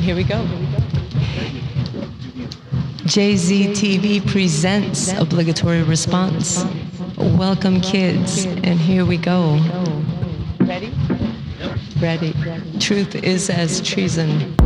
And here we go. JZTV presents Obligatory Response. Welcome, kids, and here we go. Ready? Ready. Truth is as treason.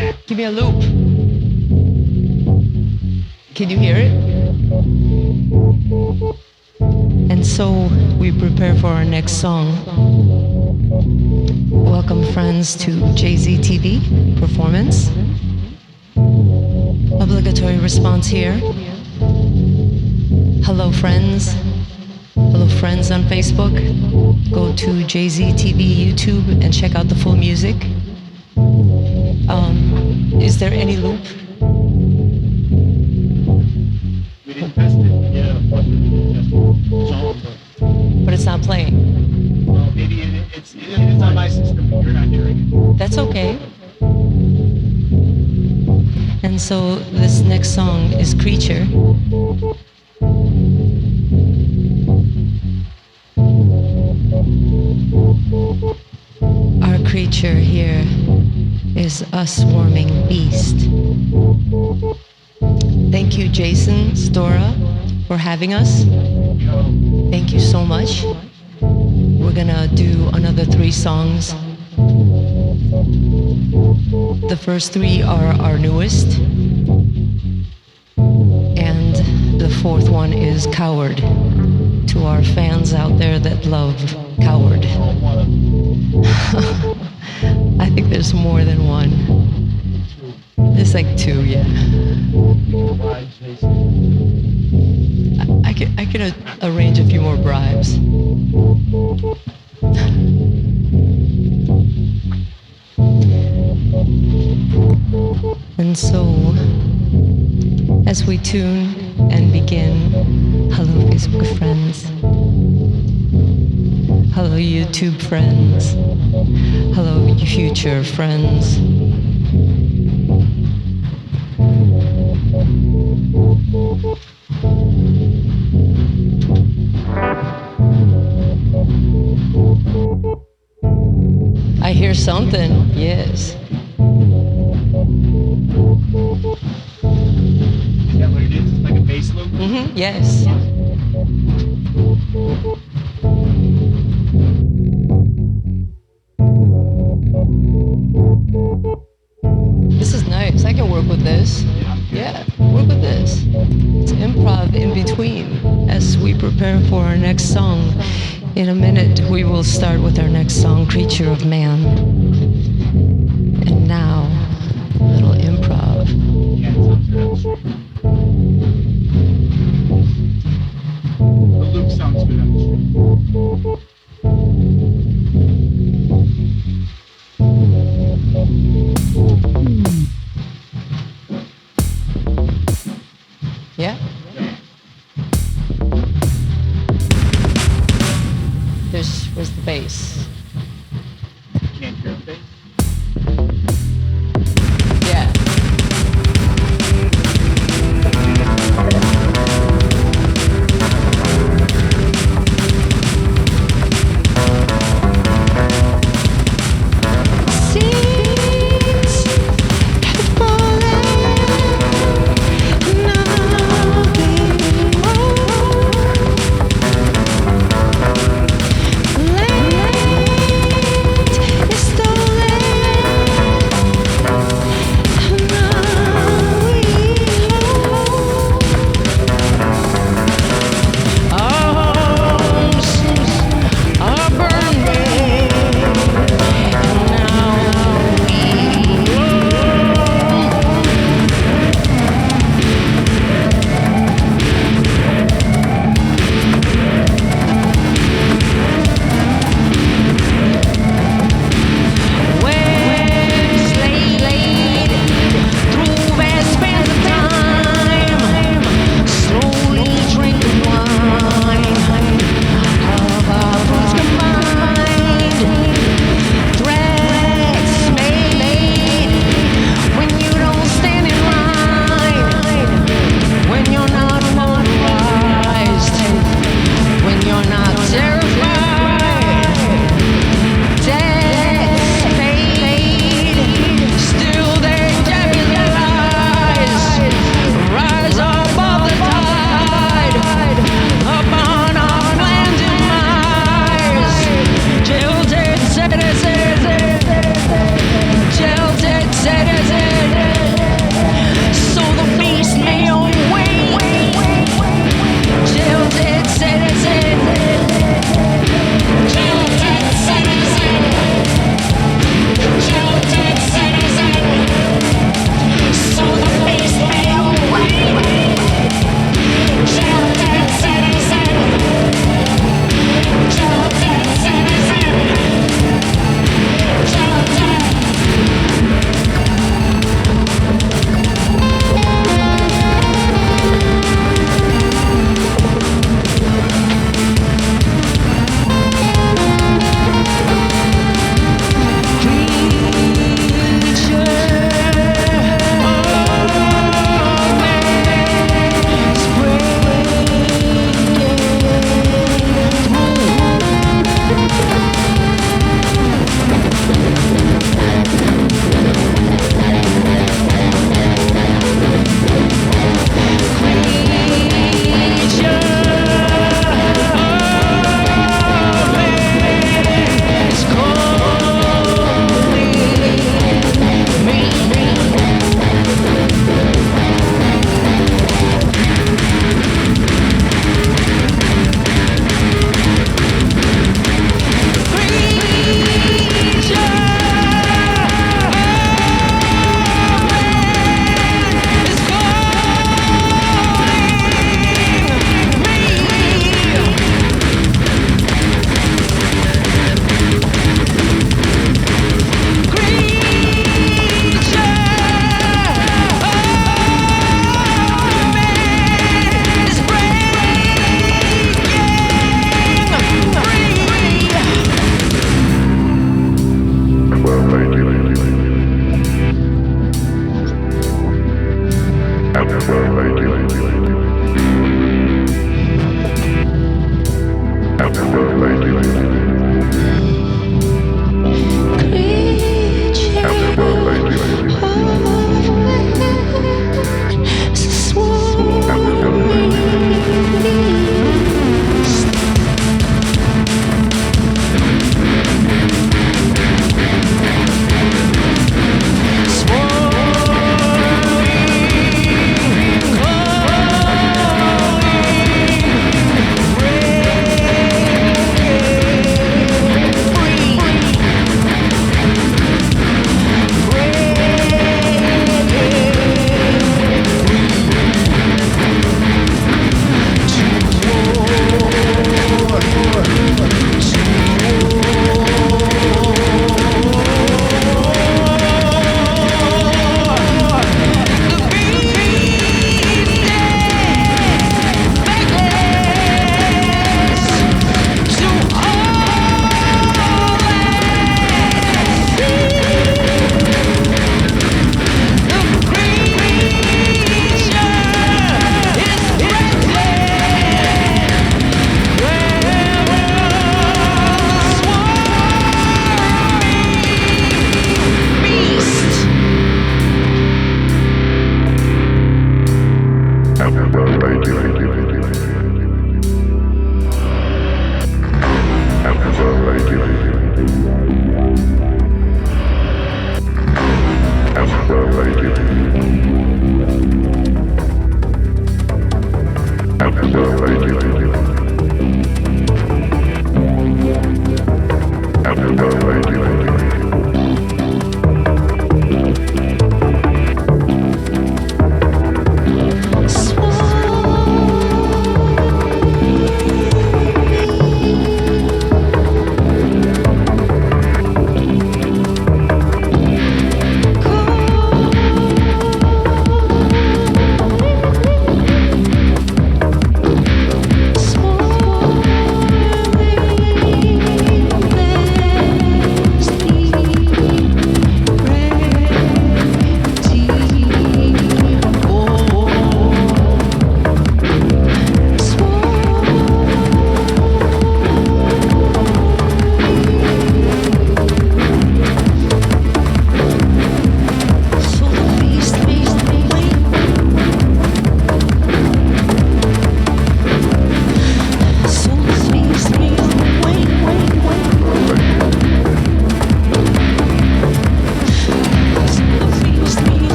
Give me a loop. Can you hear it? And so we prepare for our next song. Welcome, friends, to JZTV performance. Obligatory response here. Hello, friends. Hello, friends on Facebook. Go to JZTV YouTube and check out the full music. Is there any loop? We didn't test it. Yeah, of course we didn't test the song, But it's not playing. well, maybe it's on my system, but you're not hearing it. That's okay. And so this next song is Creature. Our creature here is a swarming beast. Thank you, Jason, Stora, for having us. Thank you so much. We're gonna do another 3 songs. The first 3 are our newest, and the 4th one is Coward, to our fans out there that love Coward. I think there's more than one. There's like 2, yeah. I can arrange a few more bribes. And so, as we tune and begin, hello Facebook friends, hello YouTube friends, hello future friends. I hear something, yes. Is that what it is? It's like a bass loop? Mm-hmm, yes. This is nice. I can work with this. Yeah, work with this. It's improv in between as we prepare for our next song. In a minute, we will start with our next song, Creature of Man. And now, a little improv. Yeah, it sounds good. The loop sounds good on the stream. Yeah? Where's the bass? Can't hear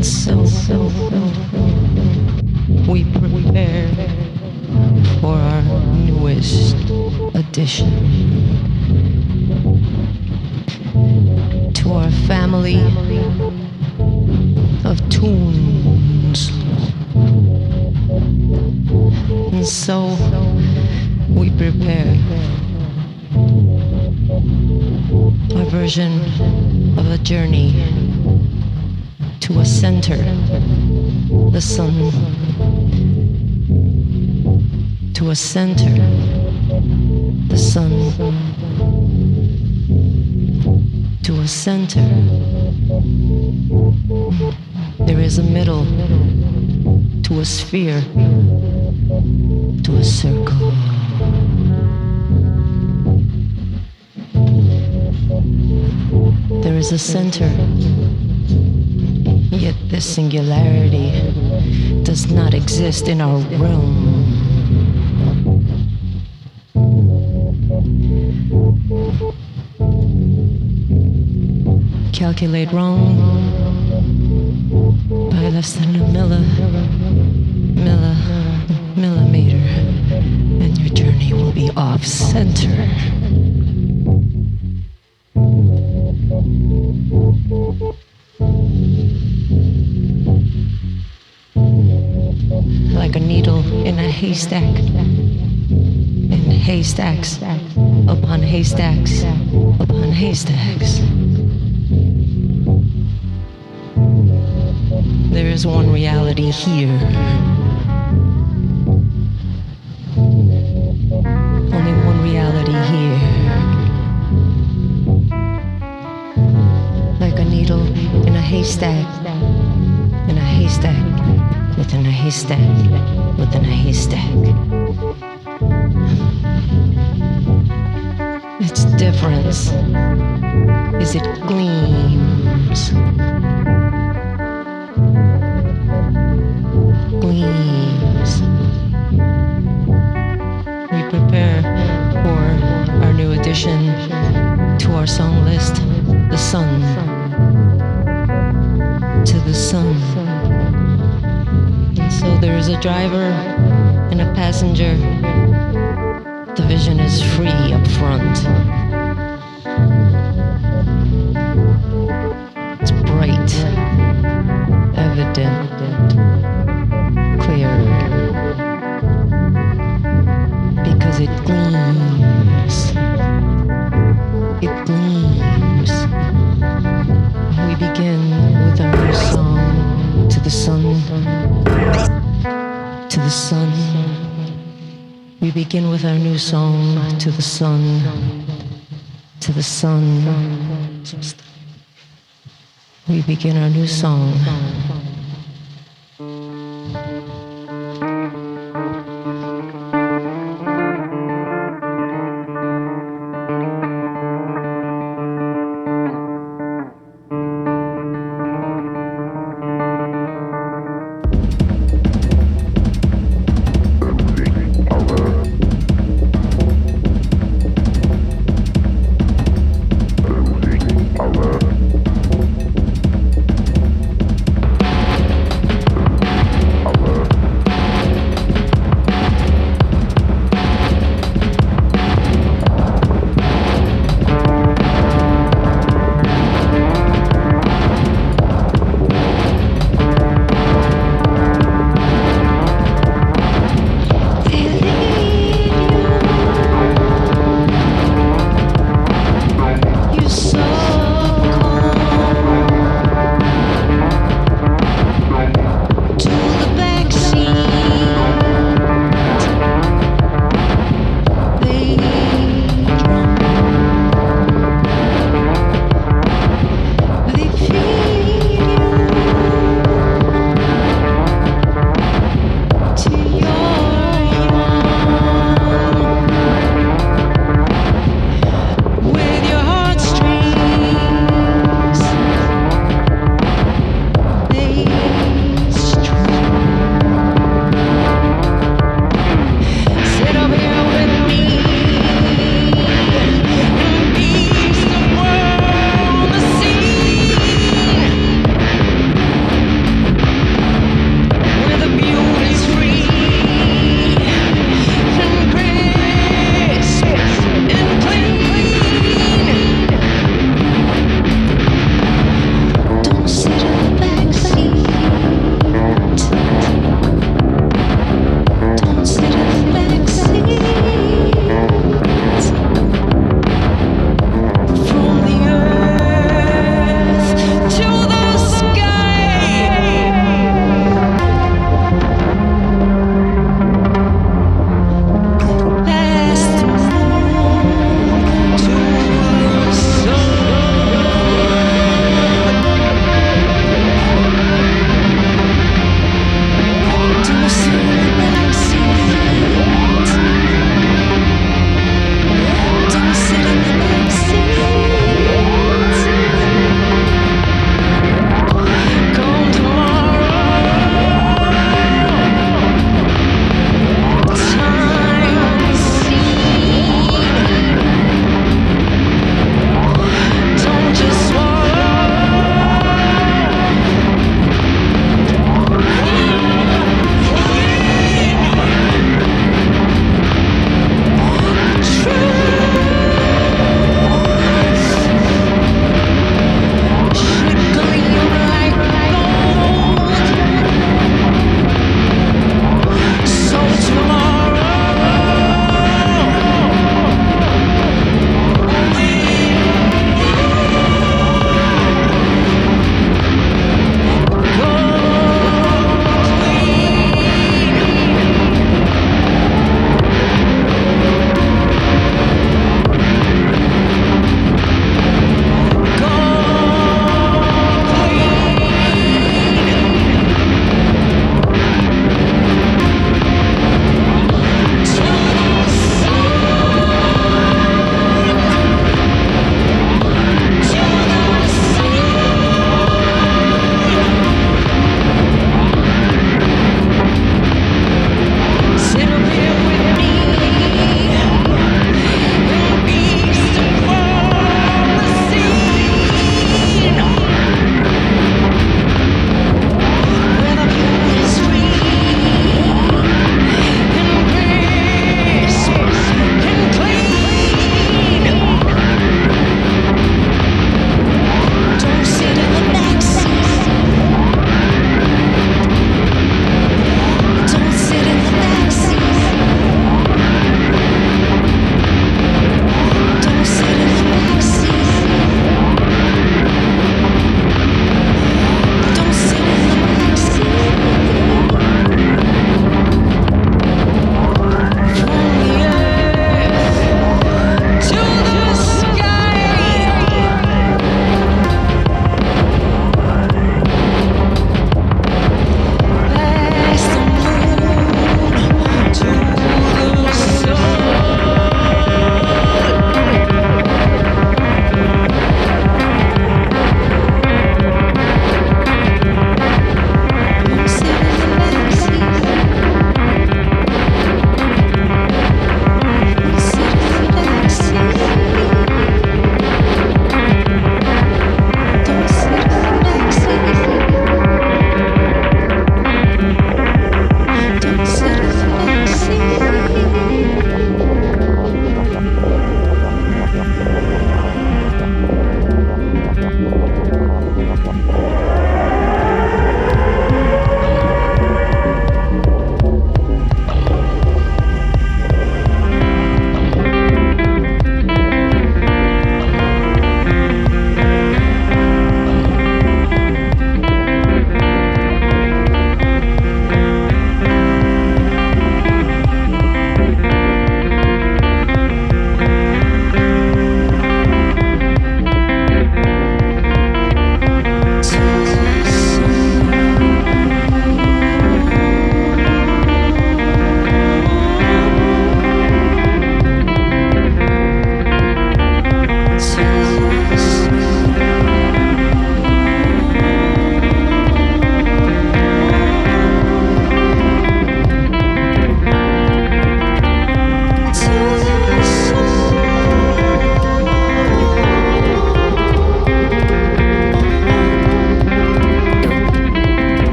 And so we prepare for our newest addition to our family of tunes. And so we prepare a version of a journey to a center, the sun, to a center, the sun, to a center. There is a middle, to a sphere, to a circle. There is a center, yet this singularity does not exist in our realm. Calculate wrong by less than a millimeter, and your journey will be off center. Like a needle in a haystack, and haystacks upon haystacks upon haystacks. There is one reality here. Only one reality here. Like a needle in a haystack, in a haystack, within a haystack, within a haystack. Its difference is it gleams. Gleams. We prepare for our new addition to our song list, the sun. To the sun. And so there is a driver and a passenger. The vision is free up front. It's bright, evident, clear, because it gleams. It gleams. We begin with our new song, to the sun, to the sun. We begin with our new song, to the sun, to the sun. We begin our new song.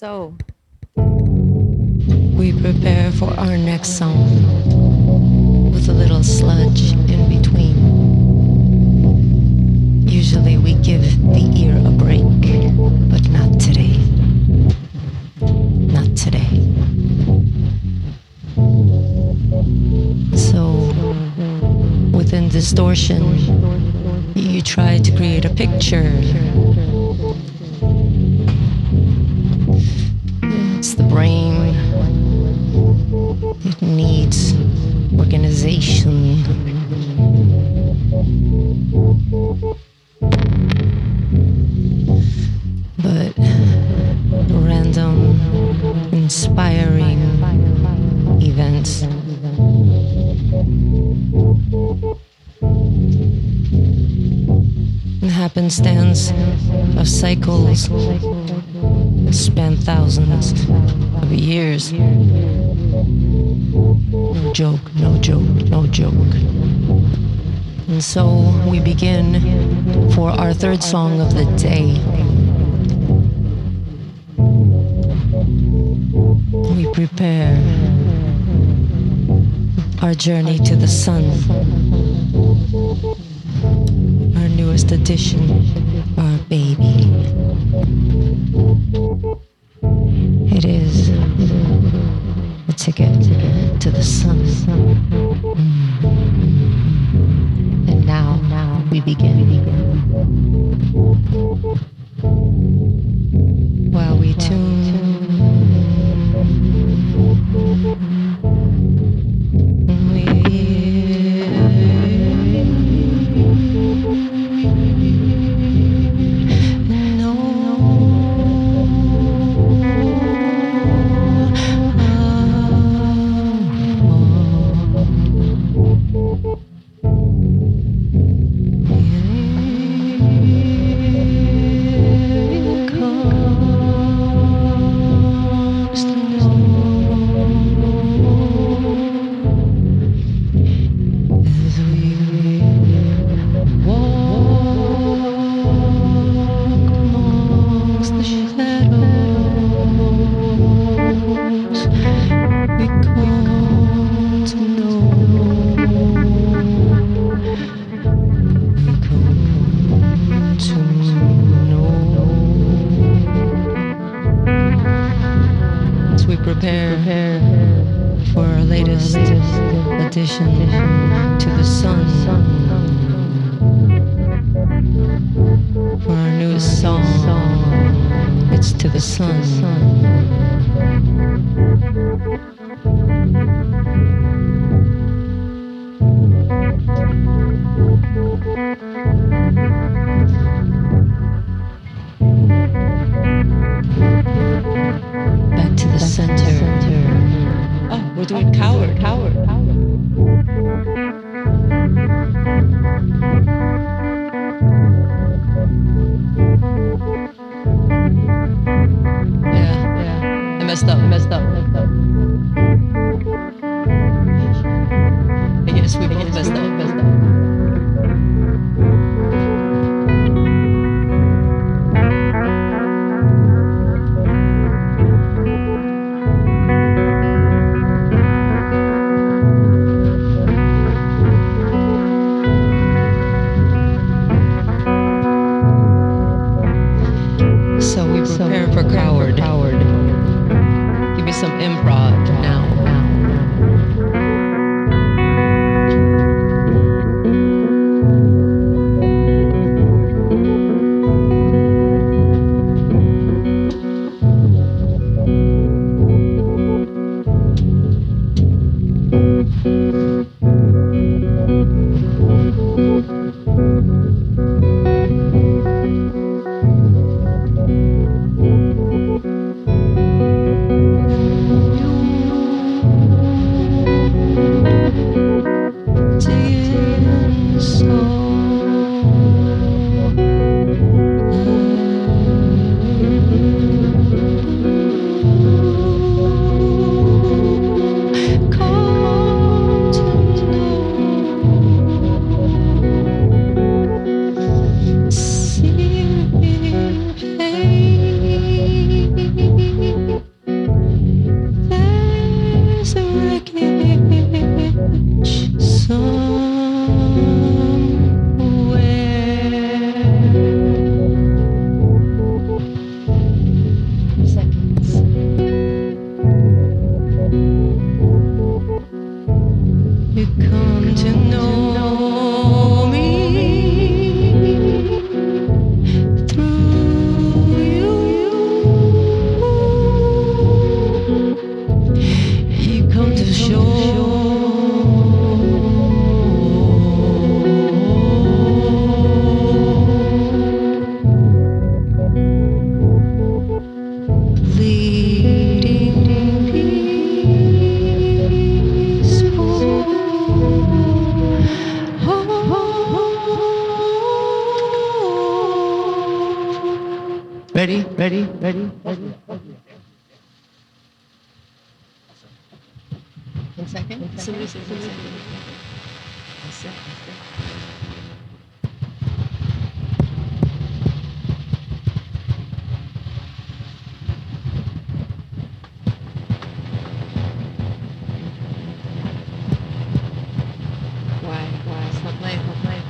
So, we prepare for our next song with a little sludge in between. Usually we give the ear a break, but not today. Not today. So, within distortion, you try to create a picture. It's the brain. It needs organization. But random, inspiring events and happenstance of cycles that span thousands of years. No joke, no joke, no joke. And so we begin for our third song of the day. We prepare our journey to the sun, our newest addition, our baby. It is a ticket to the sun. And now we begin. While we tune, prepare for our latest addition to the sun, for our newest song. It's to the sun. Back to the center. Oh, we're doing coward. Yeah. I messed up. You come to know me through you. You come to show leading peaceful. Ready, ready, ready, ready. 1 second. Somebody say 1 second. 1 second. Why? It's not playing, not playing.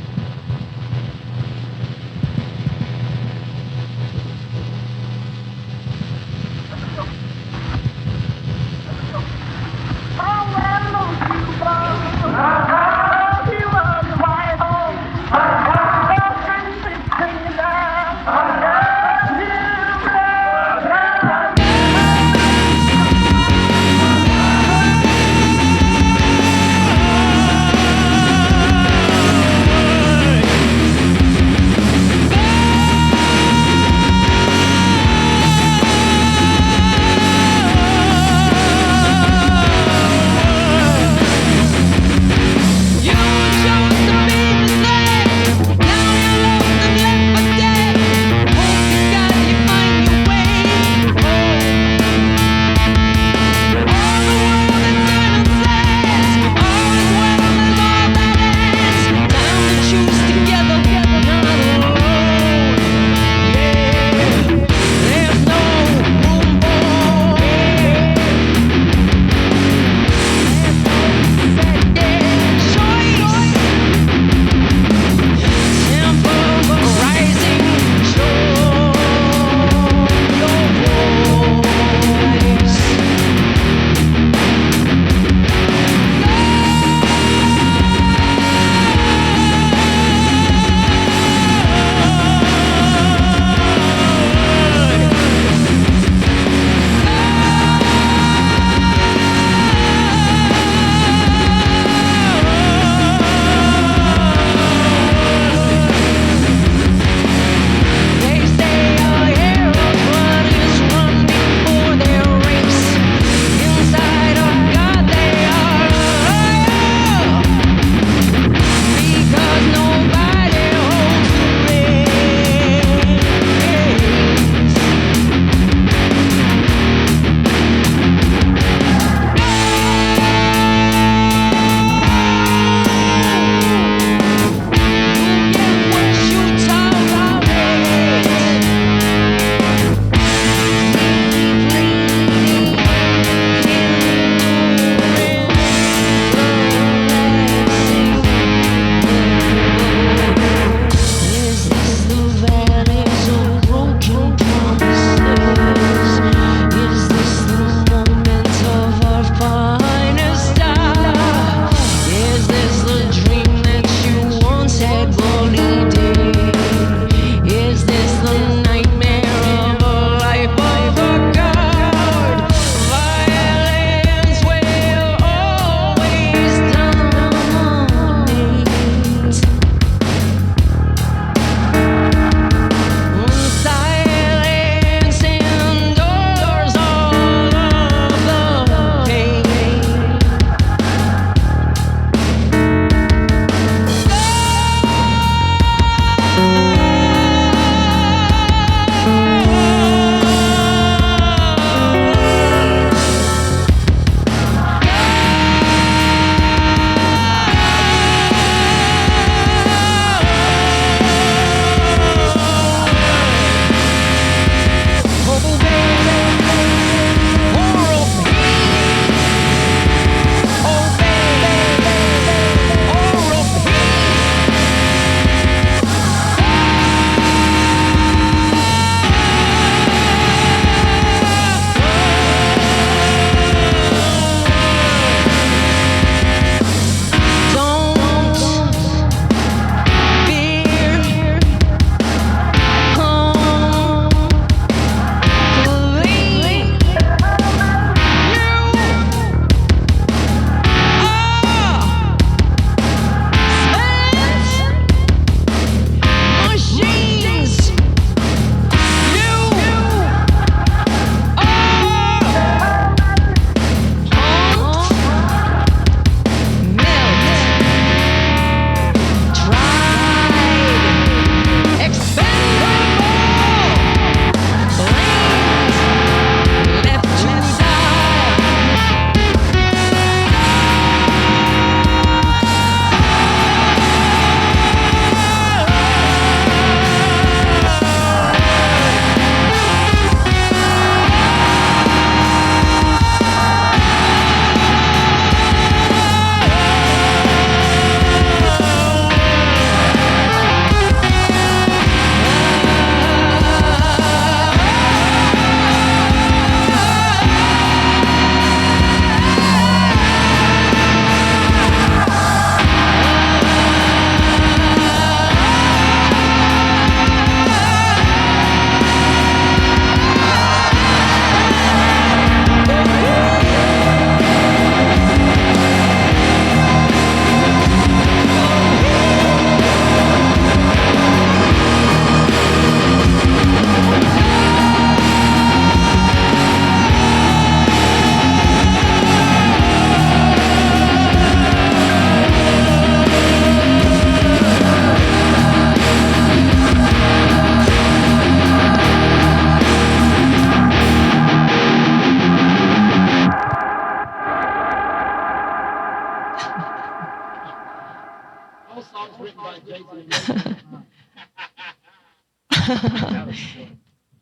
songs written by JZTV.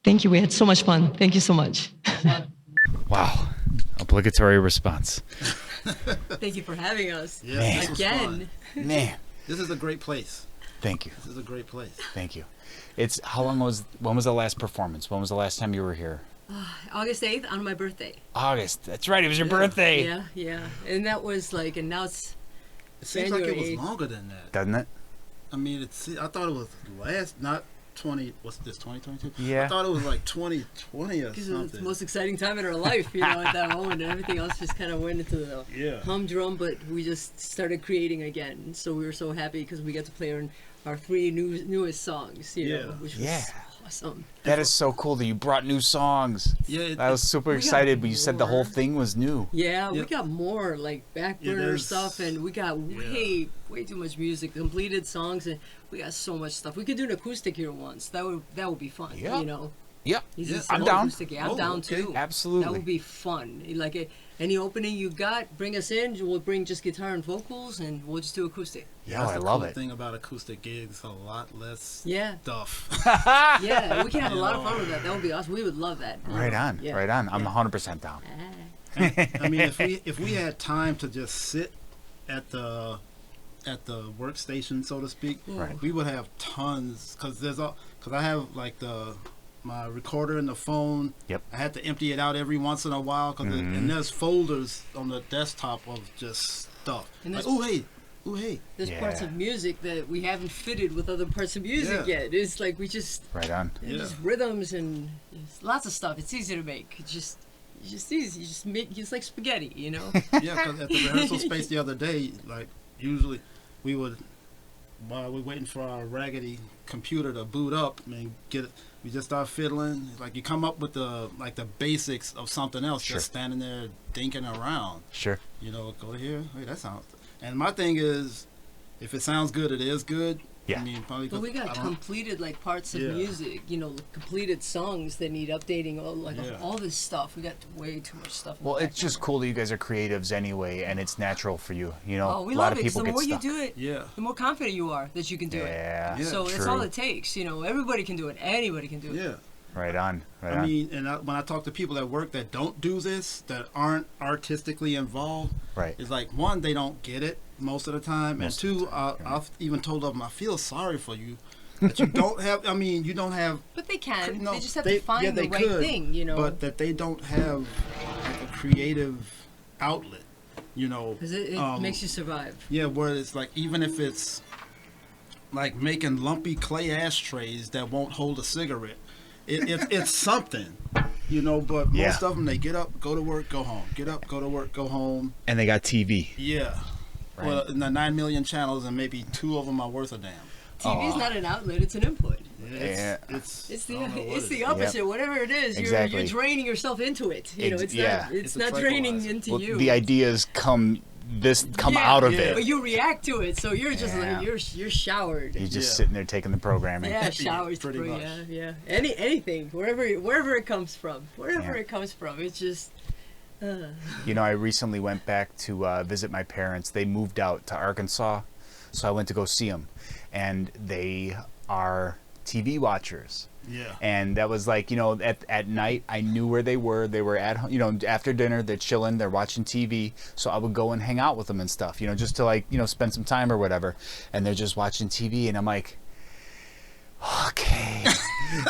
Thank you. We had so much fun. Thank you so much. Wow. Obligatory response. Thank you for having us. Yes, this was Again. fun. Man. This is a great place. Thank you. This is a great place. Thank you. It's when was the last performance? When was the last time you were here? August 8th on my birthday. August. That's right. It was your Yeah. birthday. Yeah, yeah. And that was like, and now it's It seems like it January was 8th. longer than that. Doesn't it? I mean, I thought it was not 20. What's this? 2022? Yeah. I thought it was like 2020 or because it was the something. most exciting time in our life, you know, at that moment. And everything else just kind of went into the Yeah. humdrum, but we just started creating again. So we were so happy because we got to play our three newest songs, you know, which was Yeah. awesome. That is so cool that you brought new songs. Yeah. I was super We got excited, but you said the whole more. thing was new. Yeah, we Yep. got more like back burner there's- stuff, and we got way too much music, completed songs, and we got so much stuff. We could do an acoustic here once. That would be fun. Yeah. You know. Yep. He's Yeah, just I'm so down. acoustic. Yeah, I'm Oh, down okay. too. Absolutely. That would be fun. Like any opening you got, bring us in. We'll bring just guitar and vocals, and we'll just do acoustic. Yeah, That's I the love cool it. thing about acoustic gigs, a lot less Yeah, stuff. yeah. We can have a lot of fun with that. That would be awesome. We would love that. Right on. Yeah. Right on. I'm Yeah. 100% down. I mean, if we had time to just sit at the workstation, so to speak, Right. we would have tons. Because I have like my recorder in the phone. Yep. I had to empty it out every once in a while and there's folders on the desktop of just stuff. And Like, there's- ooh hey. There's parts Yeah. of music that we haven't fitted with other parts of music Yeah. yet. It's like we just Right on. Yeah. just rhythms and just lots of stuff. It's easy to make. It's just easy. You just make. It's like spaghetti, you know. Yeah, because at the rehearsal space the other day, like usually we would, while we're waiting for our raggedy computer to boot up and we just start fiddling. Like you come up with the basics of something else, Sure. just standing there dinking around. Sure. You know, go to here. Hey, that sounds. And my thing is, if it sounds good, it is good. Yeah. I mean, probably. But we 'cause I got don't- completed like parts of Yeah. music, you know, completed songs that need updating. Yeah. All this stuff. We got way too much stuff. in Well, the it's just cool that you guys are creatives anyway, and it's natural for you. You know, Oh, we a lot love of it. 'Cause people the get more stuck. you do it, Yeah. the more confident you are that you can do it. Yeah. Yeah. So that's true. all it takes. You know, everybody can do it. Anybody can do it. Yeah. Right on. Right I on. mean, and when I talk to people at work that don't do this, that aren't artistically involved, Right. it's like, one, they don't get it most of the time, Most and of the two, time, yeah. I've even told them, I feel sorry for you that you don't have. I mean, you don't have. But they can. No, they just have to find yeah, the they right could, thing. You know. but that they don't have like a creative outlet. You know, Because it makes you survive. Yeah, where it's like, even if it's like making lumpy clay ashtrays that won't hold a cigarette, it's something, you know. But Yeah. most of them, they get up, go to work, go home. Get up, go to work, go home. And they got TV. Yeah. Right. Well, in the 9 million channels, and maybe 2 of them are worth a damn. TV's not an outlet; it's an input. Yeah. It's It's I the don't know what it's it the is. opposite. Whatever it is, Exactly. you're draining yourself into it. You know, Ex- it's yeah. not it's It's a not draining tranquilizer. into Well, you. the ideas come Yeah, out of yeah. it. But you react to it, so you're just Yeah. like you're showered. You're just Yeah. sitting there taking the programming. Yeah, showers. pretty much. Yeah. Anything, wherever it comes from, Yeah. it comes from. It's just. You know, I recently went back to visit my parents. They moved out to Arkansas, so I went to go see them. And they are TV watchers. Yeah. And that was like, you know, at night, I knew where they were. They were at home, you know, after dinner, they're chilling, they're watching TV. So I would go and hang out with them and stuff, you know, just to like, you know, spend some time or whatever. And they're just watching TV, and I'm like, okay.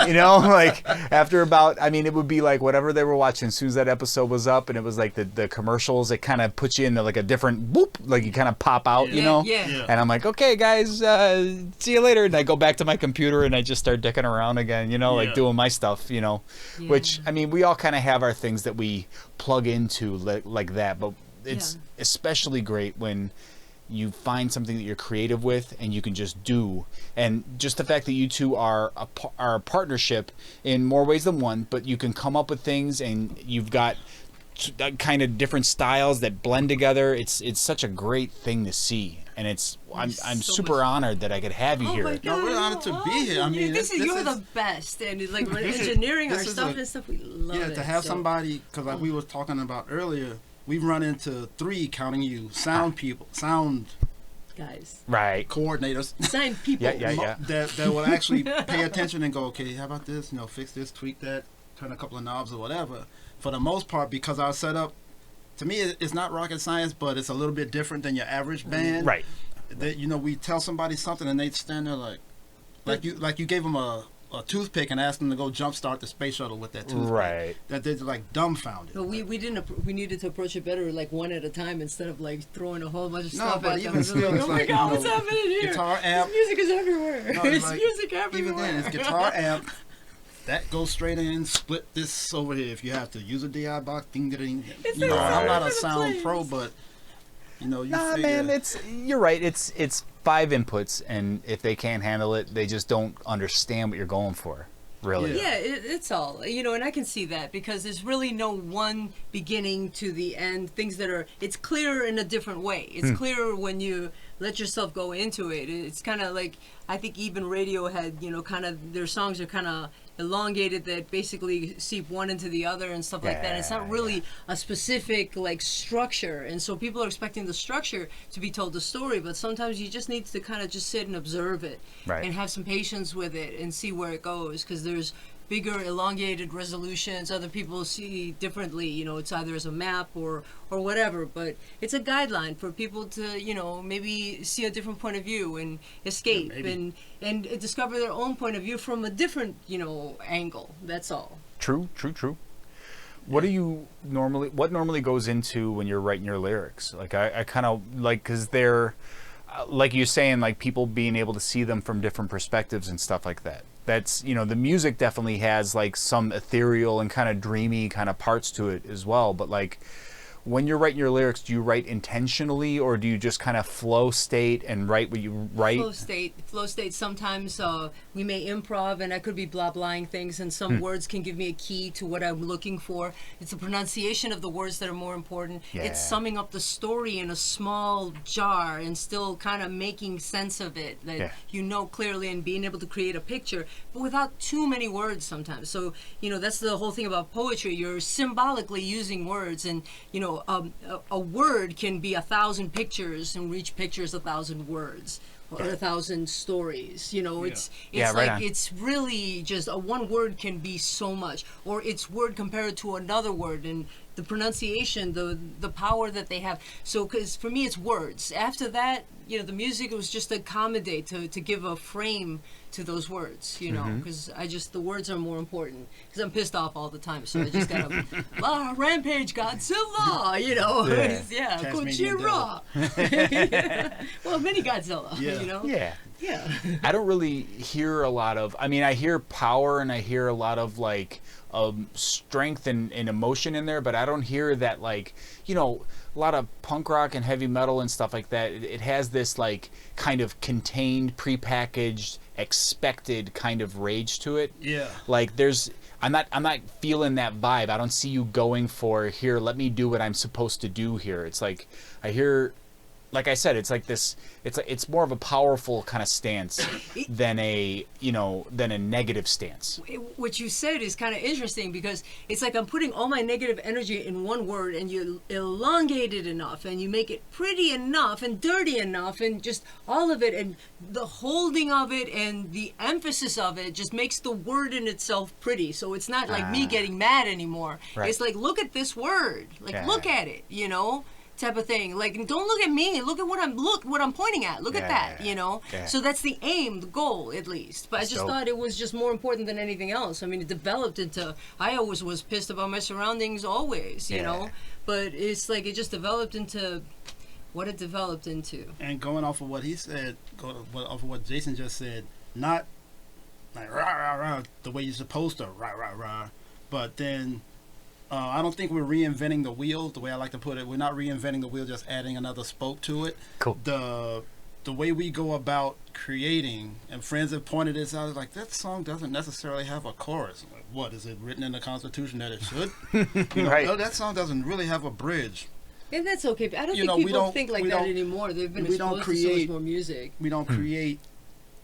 You know, like after about, I mean, it would be like whatever they were watching, as soon as that episode was up and it was like the commercials, it kind of put you into like a different whoop, like you kind of pop out, you Yeah, know? yeah. And I'm like, okay, guys, see you later. And I go back to my computer and I just start dicking around again, you know, like Yeah. doing my stuff, you know, Yeah. which, I mean, we all kind of have our things that we plug into like that, but it's Yeah. especially great when you find something that you're creative with and you can just do. And just the fact that you two are a partnership in more ways than one, but you can come up with things and you've got kind of different styles that blend together. It's such a great thing to see. And I'm so super much- honored that I could have you Oh here. my God! No, we're honored to be here. I mean, this is this you're is- the best, and it's like we're This is- engineering our this is stuff a- and stuff. We love it. Yeah, to have so- somebody, because like we were talking about earlier, we've run into 3, counting you, sound people, sound guys. Right. coordinators Design people. Yeah. that will actually pay attention and go, okay, how about this? Fix this, tweak that, turn a couple of knobs or whatever. For the most part, because our setup, to me, it's not rocket science, but it's a little bit different than your average band. Right. That we tell somebody something and they stand there like you gave them a toothpick and asked them to go jumpstart the space shuttle with that toothpick. Right. That they're like dumbfounded. But we needed to approach it better, like one at a time, instead of like throwing a whole bunch of stuff but at even them. still, Like, it's oh my like, god, what's happening here? Guitar amp. This music is everywhere. No, it's like, music everywhere. Even then, it's guitar amp. That goes straight in. Split this over here if you have to. Use a DI box. Ding ding. It's I'm not a different sound place. pro, but you Nah, figure. man, you're right. It's 5 inputs, and if they can't handle it, they just don't understand what you're going for. Really. Yeah, it's all, and I can see that because there's really no one beginning to the end. Things that it's clear in a different way. It's clearer when you let yourself go into it. It's kind of like, I think even Radiohead, kind of, their songs are kind of elongated that basically seep one into the other and stuff like that. It's not really a specific like structure, and so people are expecting the structure to be told the story, but sometimes you just need to kind of just sit and observe it and have some patience with it and see where it goes, because there's bigger elongated resolutions other people see differently. It's either as a map or whatever, but it's a guideline for people to maybe see a different point of view and escape and discover their own point of view from a different angle. That's all. True. What normally goes into when you're writing your lyrics? Like I kind of like, because they're like you're saying, like people being able to see them from different perspectives and stuff like that. That's, the music definitely has like some ethereal and kind of dreamy kind of parts to it as well. But like when you're writing your lyrics, do you write intentionally, or do you just kind of flow state and write what you write? Flow state. Sometimes we may improv, and I could be blah-blahing things, and some words can give me a key to what I'm looking for. It's the pronunciation of the words that are more important. Yeah. It's summing up the story in a small jar and still kind of making sense of it, that clearly, and being able to create a picture, but without too many words sometimes. So, that's the whole thing about poetry. You're symbolically using words, and, a word can be 1,000 pictures, and each picture is 1,000 words. Or 1,000 stories. It's right on. it's really just one word can be so much, or it's word compared to another word, and the pronunciation, the power that they have. So, because for me, it's words. After that, the music was just to accommodate, to give a frame to those words. Because the words are more important. Because I'm pissed off all the time, so I just gotta Rampage Godzilla. Gojira. Well, mini Godzilla. Yeah. I don't really hear a lot of, I hear power and I hear a lot of like strength and emotion in there, but I don't hear that like, a lot of punk rock and heavy metal and stuff like that. It has this like kind of contained, prepackaged, expected kind of rage to it. Yeah. Like I'm not feeling that vibe. I don't see you going for, here, let me do what I'm supposed to do here. It's like I hear, like I said, it's like this. It's more of a powerful kind of stance than a negative stance. What you said is kind of interesting, because it's like I'm putting all my negative energy in one word, and you elongate it enough, and you make it pretty enough and dirty enough, and just all of it, and the holding of it and the emphasis of it just makes the word in itself pretty. So it's not like me getting mad anymore. Right. It's like, look at this word, like look at it, type of thing. Like, don't look at me, look at what I'm pointing at. Look at that, Yeah. So that's the aim, the goal, at least. But That's I just dope. thought it was just more important than anything else. It developed into, I always was pissed about my surroundings, always, you know. But it's like it just developed into what it developed into. And going off of what he said, off of what Jason just said, not like rah rah rah the way you're supposed to rah rah rah, but then I don't think we're reinventing the wheel, the way I like to put it. We're not reinventing the wheel, just adding another spoke to it. Cool. The way we go about creating, and friends have pointed this out, like, that song doesn't necessarily have a chorus. Like, what, is it written in the Constitution that it should? Right. No, that song doesn't really have a bridge. And that's okay. I don't You think know, we people don't- think like we that don't- anymore. They've been we don't exposed to so much create- more music. We don't create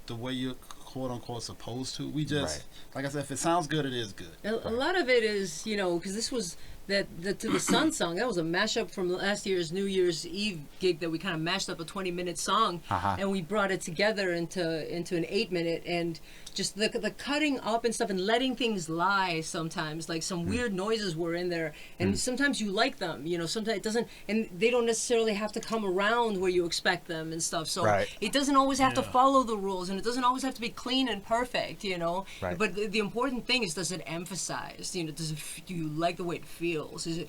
the way you're quote unquote supposed to. We just, like I said, if it sounds good, it is good. A lot of it is, because this was To the Sun song, that was a mashup from last year's New Year's Eve gig that we kind of mashed up a 20-minute song, and we brought it together into an 8-minute, and just the cutting up and stuff and letting things lie sometimes, like some weird noises were in there, and sometimes you like them, you know, sometimes it doesn't, and they don't necessarily have to come around where you expect them and stuff, so it doesn't always have to follow the rules, and it doesn't always have to be clean and perfect, you know, but the important thing is, does it emphasize, you know, do you like the way it feels, is it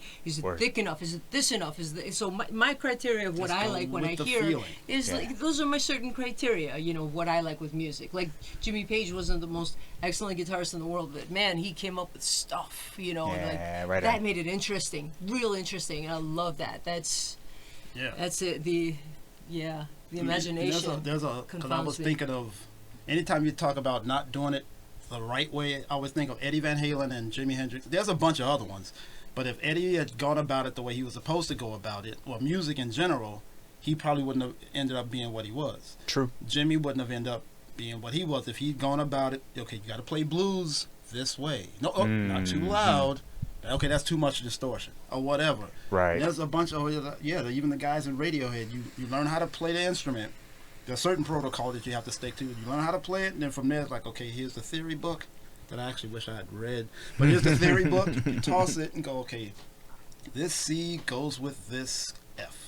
thick enough, is it this enough, so my criteria of what I like when I hear is like, those are my certain criteria, you know, what I like with music. Like Jimmy Page wasn't the most excellent guitarist in the world, but man, he came up with stuff, you know, that made it interesting, real interesting, and I love that. That's it. The imagination. Because I was thinking of, anytime you talk about not doing it the right way, I always think of Eddie Van Halen and Jimi Hendrix. There's a bunch of other ones, but if Eddie had gone about it the way he was supposed to go about it, or music in general, he probably wouldn't have ended up being what he was. True. Jimmy wouldn't have ended up being what he was if he'd gone about it. Okay, you got to play blues this way. No, not too loud. Okay, that's too much distortion or whatever. Right. There's a bunch of even the guys in Radiohead. You learn how to play the instrument. There's certain protocol that you have to stick to. You learn how to play it, and then from there it's like, okay, here's the theory book that I actually wish I had read. But here's the theory book. You toss it and go, okay, this C goes with this F.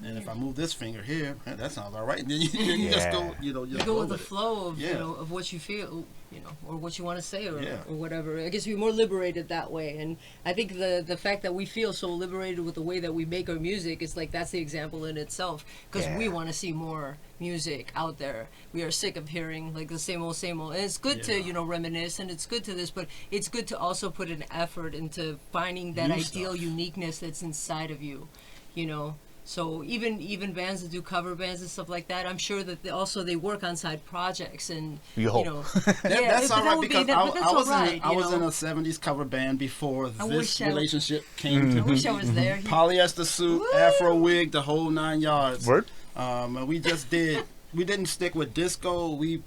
And if I move this finger here, that sounds all right. And then you just go, you go with the flow of, you know, of what you feel, you know, or what you want to say, or whatever. I guess you're more liberated that way. And I think the fact that we feel so liberated with the way that we make our music is like, that's the example in itself. Because we want to see more music out there. We are sick of hearing like the same old. And it's good to, you know, reminisce, and it's good to this, but it's good to also put an effort into finding that ideal uniqueness that's inside of you, you know. So even bands that do cover bands and stuff like that, I'm sure that they work on side projects, and you hope. know, that's all right, because I was in a know. 70s cover band before this relationship came to. I wish I was there. Polyester suit, afro wig, the whole 9 yards. Word. And we didn't stick with disco. We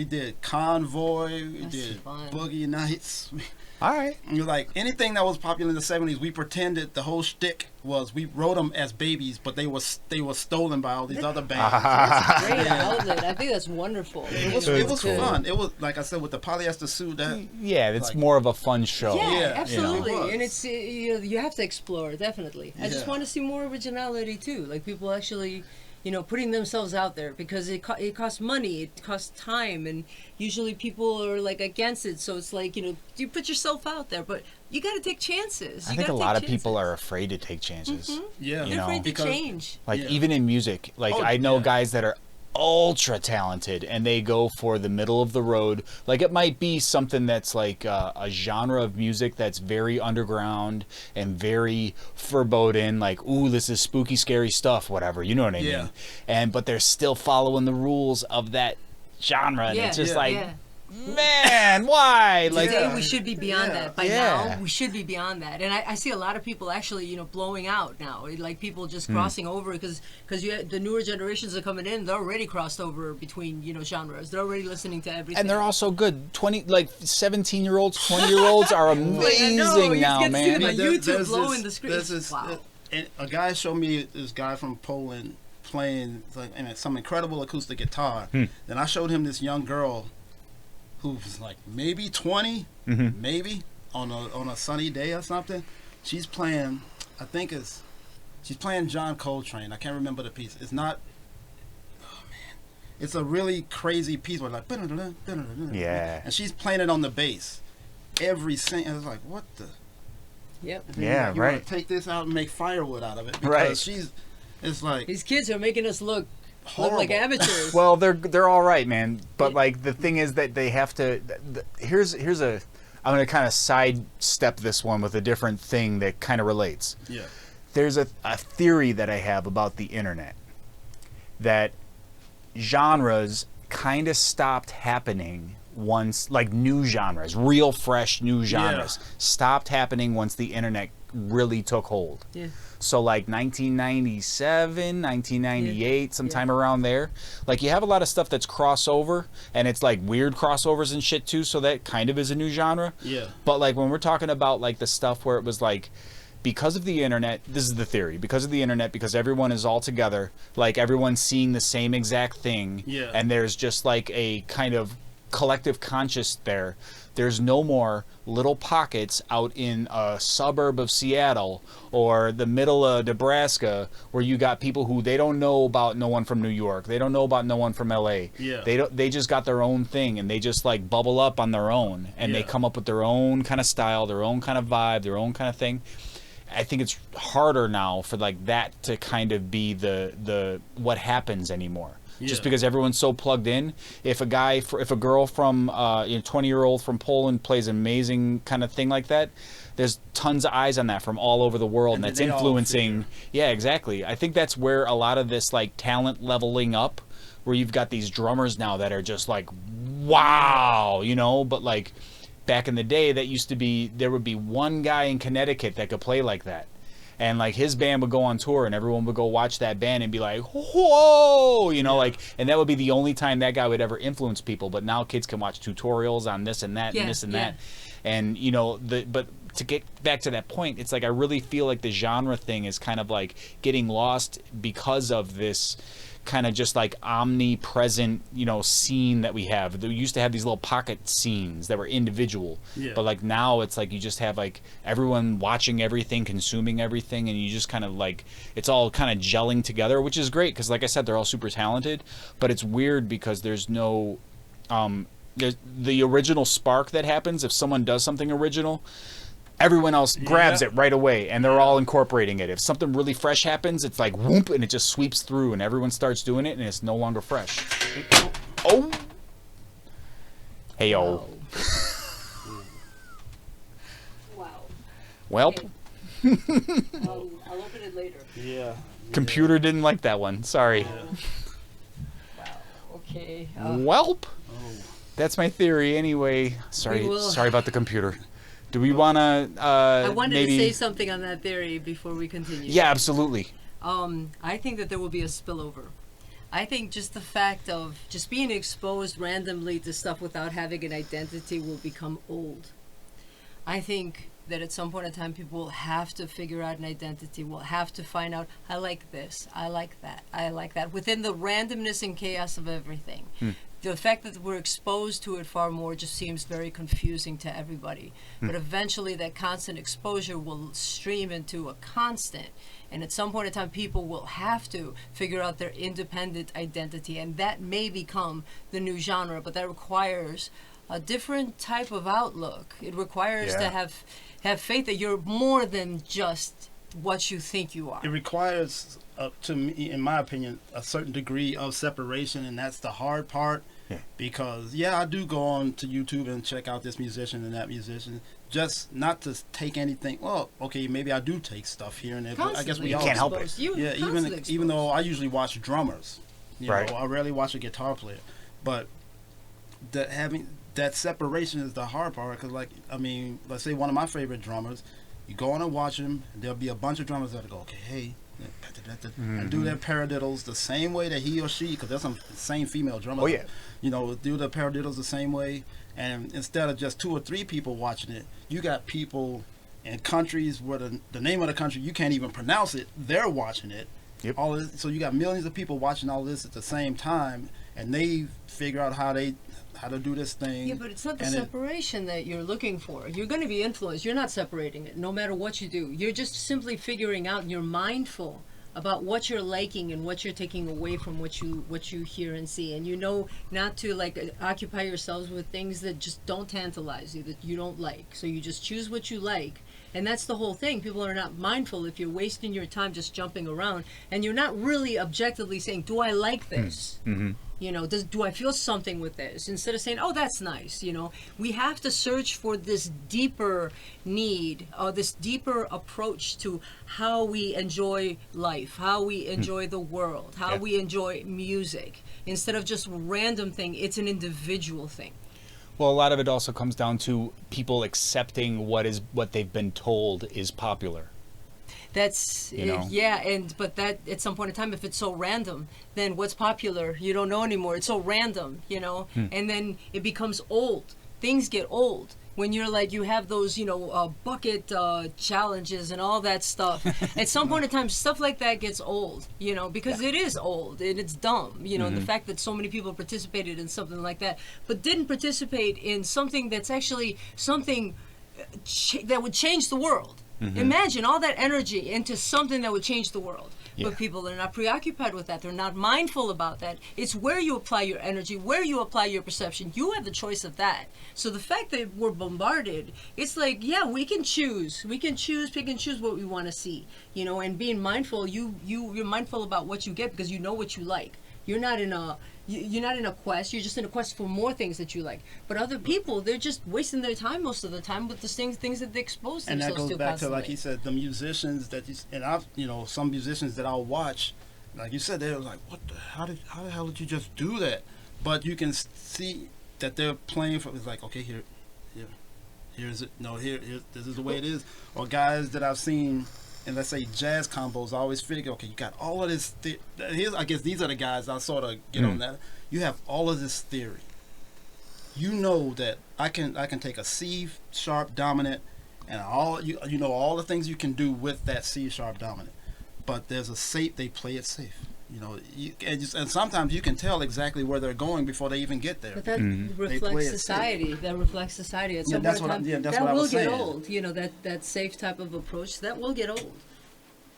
did Convoy. We did Boogie Nights. All right. You're like, anything that was popular in the 70s, we pretended the whole shtick was, we wrote them as babies, but they were stolen by all these other bands. That's a great outlet. I think that's wonderful. It was fun. It was, like I said, with the polyester suit. It's like, more of a fun show. Yeah, absolutely. You know? And it's, you have to explore, definitely. I just want to see more originality too, like people actually, you know, putting themselves out there, because it costs money, it costs time, and usually people are like against it. So it's like, you know, you put yourself out there, but you got to take chances. I think a lot of people are afraid to take chances. Yeah, they're afraid to change. Like even in music, like I know guys that are ultra talented and they go for the middle of the road. Like it might be something that's like a genre of music that's very underground and very foreboding, like, ooh, this is spooky, scary stuff, whatever, you know what I mean? But they're still following the rules of that genre, and it's just man, why? Like, today we should be beyond that. By now, we should be beyond that. And I see a lot of people actually, you know, blowing out now. Like people just crossing over, because the newer generations are coming in. They're already crossed over between, you know, genres. They're already listening to everything. And they're also good. 17-year-olds, 20-year-olds are amazing now, man. See them on YouTube blowing the screens. A guy showed me this guy from Poland playing some incredible acoustic guitar. Then I showed him this young girl who was like maybe 20, maybe on a sunny day or something. She's playing, she's playing John Coltrane. I can't remember the piece. It's not. Oh man, it's a really crazy piece where like, and she's playing it on the bass. Every single, I was like, what the? Yep. You want to take this out and make firewood out of it, because it's like, these kids are making us look like amateurs. Well, they're all right, man. But like the thing is that they have to. Here's a. I'm gonna kind of sidestep this one with a different thing that kind of relates. Yeah. There's a theory that I have about the internet, that genres kind of stopped happening once, like new genres, real fresh new genres, stopped happening once the internet really took hold. Yeah. So like 1997, 1998, sometime around there. Like you have a lot of stuff that's crossover, and it's like weird crossovers and shit too, so that kind of is a new genre. Yeah. But like when we're talking about like the stuff where it was like, because of the internet, this is the theory, because of the internet, because everyone is all together, like everyone's seeing the same exact thing, Yeah. and there's just like a kind of collective conscious there. There's no more little pockets out in a suburb of Seattle or the middle of Nebraska where you got people who they don't know about no one from New York. They don't know about no one from LA. Yeah. They just got their own thing, and they just like bubble up on their own, and they Yeah. come up with their own kind of style, their own kind of vibe, their own kind of thing. I think it's harder now for like that to kind of be the what happens anymore. Just Yeah. because everyone's so plugged in. If a girl from 20-year-old from Poland plays an amazing kind of thing like that, there's tons of eyes on that from all over the world, and And that's they all influencing. figure. Yeah, exactly. I think that's where a lot of this like talent leveling up, where you've got these drummers now that are just like, wow, but like back in the day, that used to be, there would be one guy in Connecticut that could play like that. And like his band would go on tour, and everyone would go watch that band and be like, "Whoa!" like, and that would be the only time that guy would ever influence people. But now kids can watch tutorials on this and that and this and that, and but to get back to that point, it's like I really feel like the genre thing is kind of like getting lost because of this kind of just like omnipresent, scene that we have. We used to have these little pocket scenes that were individual, but like now it's like you just have like everyone watching everything, consuming everything, and you just kind of like it's all kind of gelling together, which is great because like I said, they're all super talented, but it's weird because there's no there's the original spark that happens if someone does something original. Everyone else grabs it right away, and they're all incorporating it. If something really fresh happens, it's like whoop, and it just sweeps through, and everyone starts doing it, and it's no longer fresh. Oh, hey yo. Wow. Welp. I'll open it later. Yeah. Computer didn't like that one. Sorry. Wow. Okay. Welp. That's my theory anyway. Sorry about the computer. Do we want to I wanted maybe... to say something on that theory before we continue. Yeah, absolutely. I think that there will be a spillover. I think just the fact of just being exposed randomly to stuff without having an identity will become old. I think that at some point in time people will have to figure out an identity, will have to find out, I like this, I like that, I like that, within the randomness and chaos of everything. The fact that we're exposed to it far more just seems very confusing to everybody. But eventually that constant exposure will stream into a constant. And at some point in time, people will have to figure out their independent identity. And that may become the new genre, but that requires a different type of outlook. It requires to have faith that you're more than just what you think you are. It requires, to me, in my opinion, a certain degree of separation, and that's the hard part. Because I do go on to YouTube and check out this musician and that musician, just not to take anything. Well, okay, maybe I do take stuff here and there, but I guess we all can't help it. even though I usually watch drummers, Right. I rarely watch a guitar player, but having that separation is the hard part. Because let's say one of my favorite drummers, you go on and watch him, and there'll be a bunch of drummers that'll go, okay, hey, and do their paradiddles the same way that he or she, because there's some same female drummers, do the paradiddles the same way. And instead of just 2 or 3 people watching it, you got people in countries where the name of the country you can't even pronounce it, they're watching it. Yep. All this, so you got millions of people watching all this at the same time, and they figure out how to do this thing. Yeah, but it's not the separation that you're looking for. You're going to be influenced. You're not separating it, no matter what you do. You're just simply figuring out, and you're mindful about what you're liking and what you're taking away from what you hear and see. And you know not to occupy yourselves with things that just don't tantalize you, that you don't like. So you just choose what you like. And that's the whole thing. People are not mindful if you're wasting your time just jumping around, and you're not really objectively saying, do I like this? Do I feel something with this? Instead of saying, oh, that's nice. We have to search for this deeper need, or this deeper approach to how we enjoy life, how we enjoy the world, how we enjoy music. Instead of just random thing, it's an individual thing. Well, a lot of it also comes down to people accepting what they've been told is popular. That's You know? but that at some point in time, if it's so random, then what's popular you don't know anymore. It's so random, and then it becomes old. Things get old when you're like, you have those bucket challenges and all that stuff. At some point in time, stuff like that gets old, because it is old and it's dumb. The fact that so many people participated in something like that, but didn't participate in something that's actually something that would change the world. Imagine all that energy into something that would change the world. But people are not preoccupied with that. They're not mindful about that. It's where you apply your energy, where you apply your perception. You have the choice of that. So the fact that we're bombarded, it's like, yeah, we can choose. We can choose, pick and choose what we want to see. And being mindful, you're mindful about what you get because you know what you like. You're not in a quest. You're just in a quest for more things that you like. But other people, they're just wasting their time most of the time with the things that they expose and themselves to. And that goes back constantly. to, like he said, the musicians that I've some musicians that I'll watch, like you said, they're like, what the how the hell did you just do that? But you can see that they're playing for. It's like, okay, here's it. No, here this is the way it is. Or guys that I've seen. And let's say jazz combos, I always figure, okay, you got all of this. I guess these are the guys I sort of get on that. You have all of this theory. You know that I can take a C sharp dominant, and all all the things you can do with that C sharp dominant. But there's a safe. They play it safe. And sometimes you can tell exactly where they're going before they even get there. But that reflects society. That reflects society. At some point in time, that will get old. That safe type of approach, that will get old.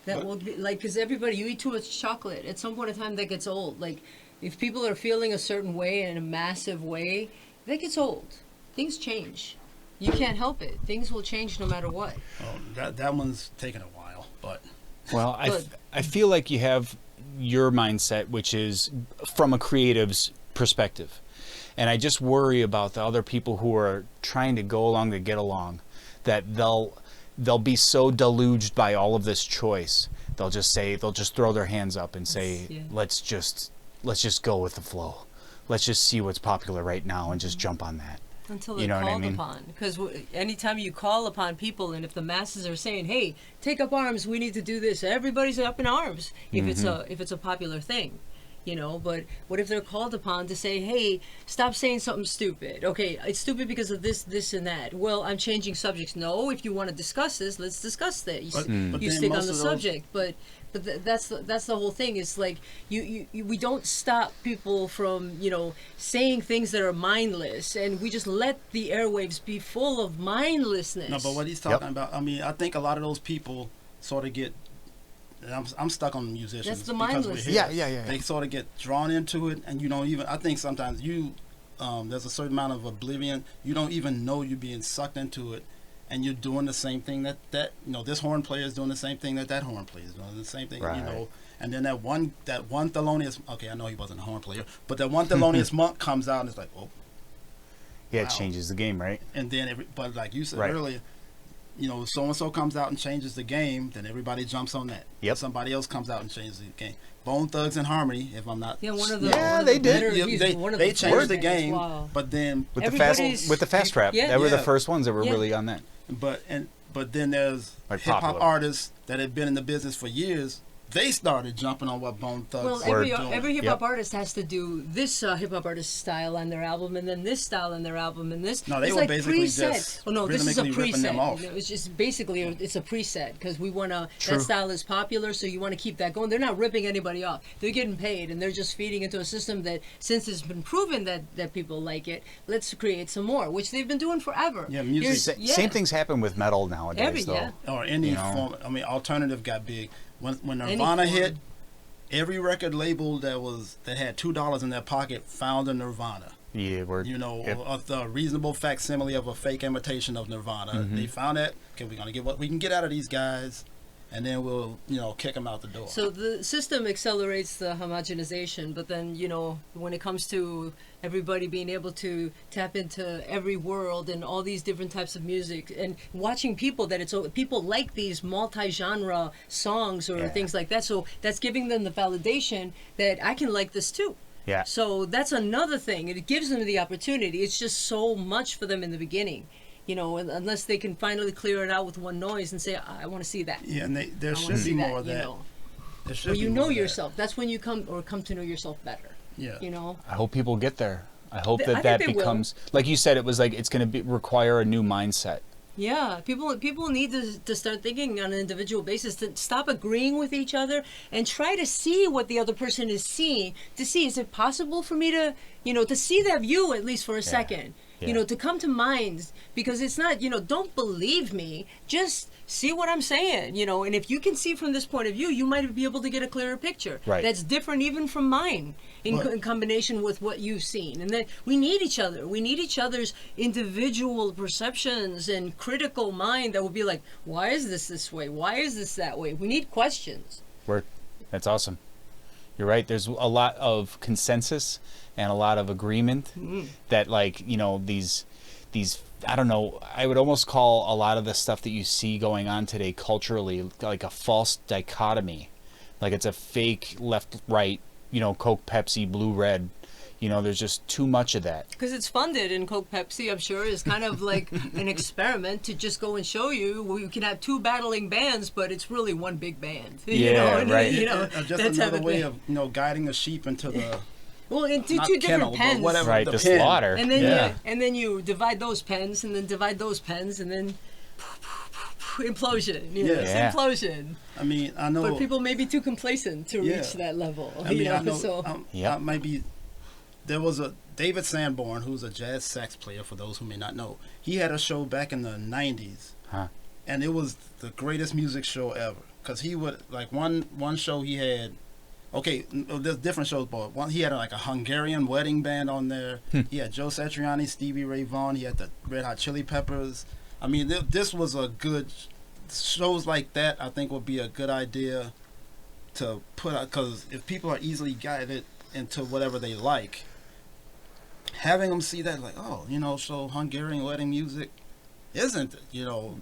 That will be like, because everybody, you eat too much chocolate. At some point in time, that gets old. Like, if people are feeling a certain way in a massive way, that gets old. Things change. You can't help it. Things will change no matter what. Oh, that one's taken a while, but. Well, I feel like you have your mindset, which is from a creative's perspective, and I just worry about the other people who are trying to go along to get along, that they'll be so deluged by all of this choice, they'll just throw their hands up and say, let's just go with the flow, let's just see what's popular right now and just jump on that. Until they're called upon. Because anytime you call upon people, and if the masses are saying, hey, take up arms, we need to do this, everybody's up in arms if it's a popular thing. But what if they're called upon to say, hey, stop saying something stupid. Okay, it's stupid because of this and that. Well, I'm changing subjects. No, if you want to discuss this, let's discuss that. You stick on the subject. But that's the whole thing. It's like we don't stop people from saying things that are mindless, and we just let the airwaves be full of mindlessness. No, but what he's talking about, I mean, I think a lot of those people sort of get. And I'm stuck on musicians. That's the mindlessness. Yeah. They sort of get drawn into it, and you don't even. I think sometimes there's a certain amount of oblivion. You don't even know you're being sucked into it, and you're doing the same thing that this horn player is doing the same thing that horn player is doing the same thing. Right. And then that one Thelonious. Okay, I know he wasn't a horn player, but that one Thelonious Monk comes out and it's like, oh. Yeah, wow. It changes the game, right? And then but like you said earlier. So and so comes out and changes the game, then everybody jumps on that. Yep. Somebody else comes out and changes the game. Bone Thugs and Harmony, if I'm not. Yeah, one of the. They did. They changed the game, but then with the fast trap, they were the first ones that were really on that. But then there's like hip hop artists that have been in the business for years. They started jumping on what Bone Thugs were doing. Every hip hop artist has to do this hip hop artist style on their album, and then this style on their album, and this. No, they were basically just this is a ripping them off. preset. It's just basically it's a preset because we want to. That style is popular, so you want to keep that going. They're not ripping anybody off. They're getting paid, and they're just feeding into a system that, since it's been proven that people like it, let's create some more, which they've been doing forever. Yeah, music. Same things happen with metal nowadays, though. Or any form. I mean, alternative got big when Nirvana hit. Every record label that had $2 in their pocket found a Nirvana. Yeah, a reasonable facsimile of a fake imitation of Nirvana. They found that. Okay, we're gonna get what we can get out of these guys, and then we'll kick them out the door. So the system accelerates the homogenization, but then when it comes to everybody being able to tap into every world and all these different types of music, and watching people people like these multi-genre songs or things like that, so that's giving them the validation that I can like this too. Yeah. So that's another thing. It gives them the opportunity. It's just so much for them in the beginning. You know, unless they can finally clear it out with one noise and say, I want to see that. Yeah, and there I wanna should see be more of you that. know. There should Where be you more know of that. yourself. That's when you come to know yourself better. Yeah. You know? I hope people get there. I hope I that think that they will. becomes, like you said, it was like it's going to require a new mindset. Yeah, people need to start thinking on an individual basis, to stop agreeing with each other and try to see what the other person is seeing, to see, is it possible for me to, you know, to see that view at least for a second, Yeah. you know, to come to minds, because it's not, you know, don't believe me, just see what I'm saying, you know, and if you can see from this point of view, you might be able to get a clearer picture. Right. That's different even from mine. In combination with what you've seen. And then we need each other. We need each other's individual perceptions and critical mind that would be like, why is this way? Why is this that way? We need questions. That's awesome. You're right. There's a lot of consensus and a lot of agreement that, like, you know, these I don't know, I would almost call a lot of the stuff that you see going on today culturally like a false dichotomy. Like it's a fake left, right, you know, Coke, Pepsi, blue, red. You know, there's just too much of that. Because it's funded, and Coke Pepsi, I'm sure, is kind of like an experiment to just go and show you we can have two battling bands, but it's really one big band. Yeah, right. You know, Just that type another of way thing. of, you know, guiding a sheep into the Well, into not two kennel, different but pens. whatever, Right, the pen. slaughter. And then Yeah. you divide those pens, and then divide those pens, and then implosion. You know, it's Yeah. implosion. I mean, I know. But people may be too complacent to Yeah. reach that level. I mean, you know, I know. so Yep. I might be. There was a David Sanborn, who's a jazz sax player. For those who may not know, he had a show back in the '90s, Huh. and it was the greatest music show ever. Cause he would like one show he had. Okay, there's different shows, but one he had like a Hungarian wedding band on there. He had Joe Satriani, Stevie Ray Vaughan. He had the Red Hot Chili Peppers. I mean, this was a good shows like that. I think would be a good idea to put out, because if people are easily guided into whatever they like, having them see that, like, oh, you know, so Hungarian wedding music isn't, you know,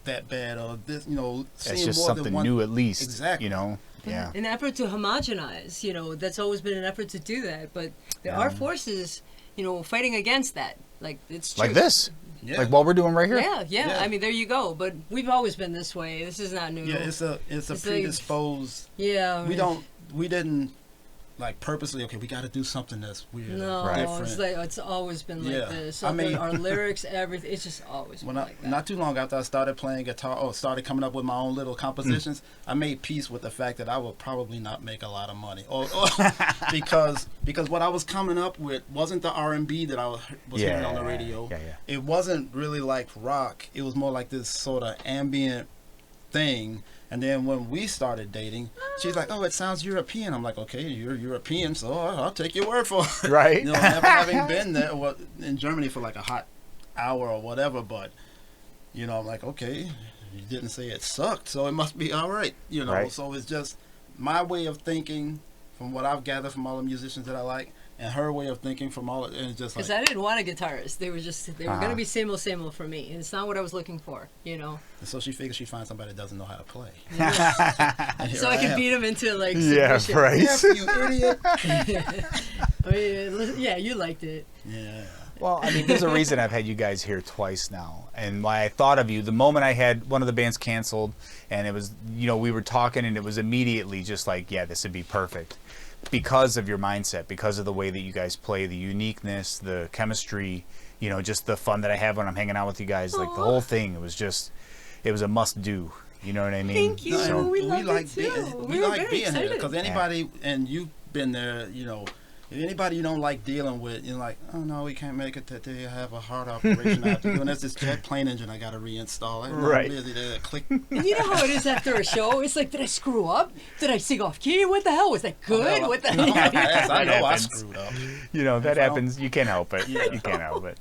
that bad, or this, you know, It's seeing just more than something one, new at least. Exactly. You know? Yeah. an effort to homogenize, you know, that's always been an effort to do that. But there are forces, you know, fighting against that. Like, it's true. Like this. Yeah. Like what we're doing right here. Yeah. Yeah. I mean, there you go. But we've always been this way. This is not new. Yeah, it's a It's like- predisposed. Yeah. We didn't like purposely. Okay, we got to do something that's weird. No, Right. it's like it's always been like Yeah. this. I mean- Our lyrics, everything, it's just always When been like that. not too long after I started playing guitar, or started coming up with my own little compositions, I made peace with the fact that I would probably not make a lot of money, or because what I was coming up with wasn't the R&B that I was hearing on the radio. Yeah. It wasn't really like rock. It was more like this sort of ambient thing. And then when we started dating, she's like, "Oh, it sounds European." I'm like, "Okay, you're European, so I'll take your word for it." Right. You know, never having been there in Germany for like a hot hour or whatever, but you know, I'm like, okay, you didn't say it sucked, so it must be all right. You know, Right. so it's just my way of thinking from what I've gathered from all the musicians that I like, and her way of thinking from all, and it's just like, Because I didn't want a guitarist. They were going to be same old for me. And it's not what I was looking for, you know. and so she figured she'd find somebody that doesn't know how to play. And here So I could am. beat him into, like, Yeah, submission. right. Yes, you idiot. I mean, yeah, you liked it. Yeah. Well, I mean, there's a reason I've had you guys here twice now. And why I thought of you, the moment I had one of the bands canceled, and it was, you know, we were talking, and it was immediately just like, yeah, this would be perfect. Because of your mindset, because of the way that you guys play, the uniqueness, the chemistry, you know, just the fun that I have when I'm hanging out with you guys, like the whole thing, it was a must do. You know what I mean? Thank you. So, We loved like it, too. we We were like very being there, excited. because anybody, and you've been there, you know, if anybody you don't like dealing with, you're like, oh no, we can't make it today. I have a heart operation I have to do, and there's this jet plane engine I got to reinstall. I'm Right. busy there. Click. And you know how it is after a show? It's like, did I screw up? Did I sing off key? What the hell? Was that good? What the I know That I happens. screwed up. you know, that If I don't- happens. You can't help it. Yeah. You can't help it.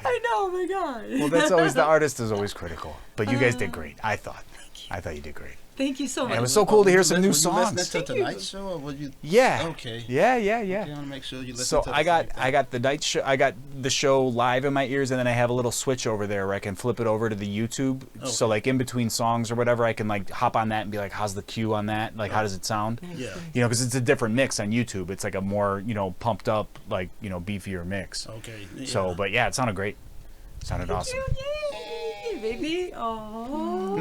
I know, oh my God. Well, that's always, the artist is always critical. But you guys did great, I thought. I thought you did great. Thank you so And much. it was so cool to hear some new Were you songs. listening to tonight's show, or were you? Yeah. Okay. Yeah. You want to make sure you listen So to the I got same thing. I got the night show, I got the show live in my ears, and then I have a little switch over there where I can flip it over to the YouTube. So like in between songs or whatever, I can like hop on that and be like, how's the cue on that? Like how does it sound? Yeah. You know, because it's a different mix on YouTube. It's like a more, you know, pumped up, like, you know, beefier mix. Okay. Yeah. So, but yeah, it sounded great. It sounded awesome. Yay. Hey, baby. Oh.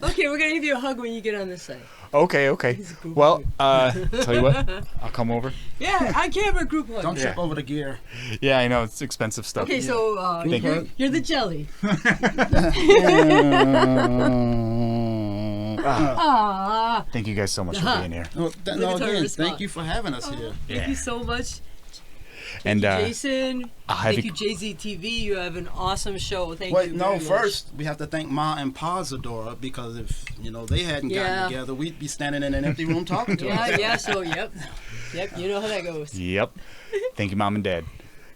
Okay, we're gonna give you a hug when you get on this side. Okay. Well, tell you what, I'll come over. Yeah, on camera group hug. Don't trip over the gear. Yeah, I know it's expensive stuff. Okay, so Thank you. you're the jelly. Ah. Thank you guys so much for being here. No, Obligatory again, response. thank you for having us here. Thank you so much. And Thank you, Jason. have Thank you- you, JZTV. You have an awesome show. Thank Wait, you. no, very much. first we have to thank Ma and Pa Zadora, because if they hadn't Yeah. gotten together, we'd be standing in an empty room talking to us. Yeah. So yep. You know how that goes. Yep. Thank you, Mom and Dad.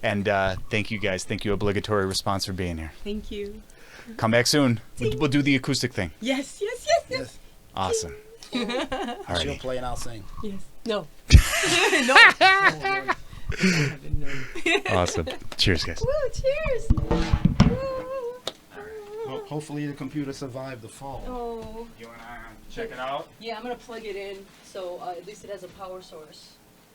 And thank you guys. Thank you, Obligatory Response, for being here. Thank you. Come back soon. We'll do the acoustic thing. Yes. Yes. Awesome. She'll Alrighty. play and I'll sing. Yes. No. No. Oh, Lord. Awesome. Cheers, guys. Woo, cheers. Well, hopefully the computer survived the fall. Oh. You wanna check it out? Yeah, I'm gonna plug it in so at least it has a power source.